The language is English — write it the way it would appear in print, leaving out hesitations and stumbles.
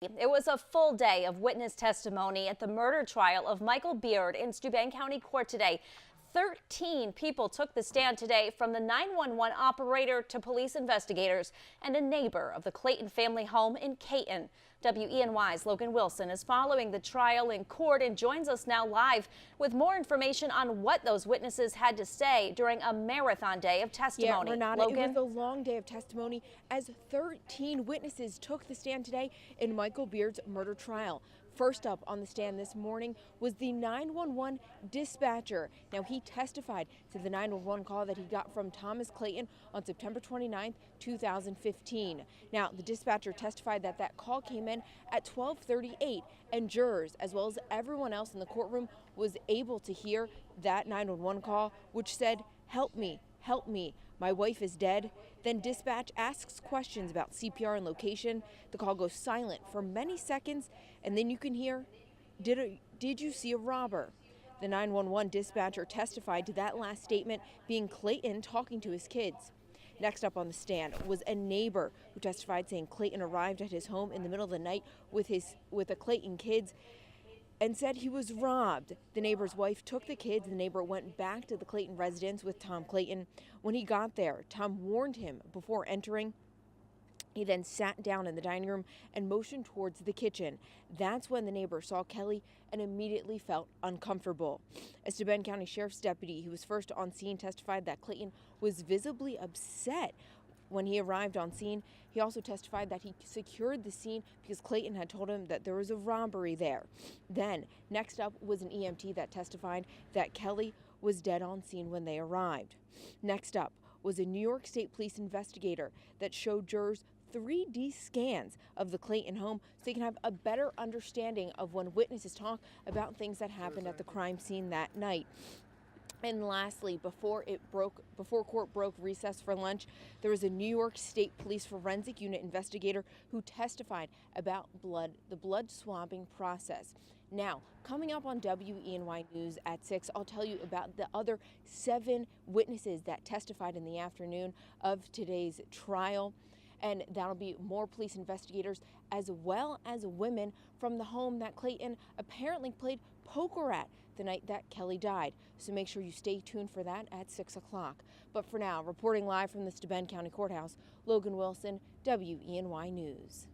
It was a full day of witness testimony at the murder trial of Michael Beard in Steuben County Court today. 13 people took the stand today, from the 911 operator to police investigators and a neighbor of the Clayton family home in Caton. WENY's Logan Wilson is following the trial in court and joins us now live with more information on what those witnesses had to say during a marathon day of testimony. Yeah, Renata, Logan? it was a long day of testimony as 13 witnesses took the stand today in Michael Beard's murder trial. First up on the stand this morning was the 911 dispatcher. Now, he testified to the 911 call that he got from Thomas Clayton on September 29th, 2015. Now, the dispatcher testified that that call came in at 12:38, and jurors, as well as everyone else in the courtroom, was able to hear that 911 call, which said, "Help me, help me. My wife is dead." Then dispatch asks questions about CPR and location. The call goes silent for many seconds, and then you can hear, did you see a robber? The 911 dispatcher testified to that last statement being Clayton talking to his kids. Next up on the stand was a neighbor who testified, saying Clayton arrived at his home in the middle of the night with the Clayton kids and said he was robbed. The neighbor's wife took the kids. The neighbor went back to the Clayton residence with Tom Clayton. When he got there, Tom warned him before entering. He then sat down in the dining room and motioned towards the kitchen. That's when the neighbor saw Kelly and immediately felt uncomfortable. A Steuben County Sheriff's deputy who was first on scene testified that Clayton was visibly upset when he arrived on scene. He also testified that he secured the scene because Clayton had told him that there was a robbery there. Then, next up was an EMT that testified that Kelly was dead on scene when they arrived. Next up was a New York State Police investigator that showed jurors 3D scans of the Clayton home so they can have a better understanding of when witnesses talk about things that happened at the crime scene that night. And lastly, before court broke recess for lunch, there was a New York State Police Forensic Unit investigator who testified about the blood swabbing process. Now, coming up on WENY News at 6, I'll tell you about the other 7 witnesses that testified in the afternoon of today's trial. And that'll be more police investigators as well as women from the home that Clayton apparently played poker at the night that Kelly died. So make sure you stay tuned for that at 6 o'clock. But for now, reporting live from the Steuben County Courthouse, Logan Wilson, WENY News.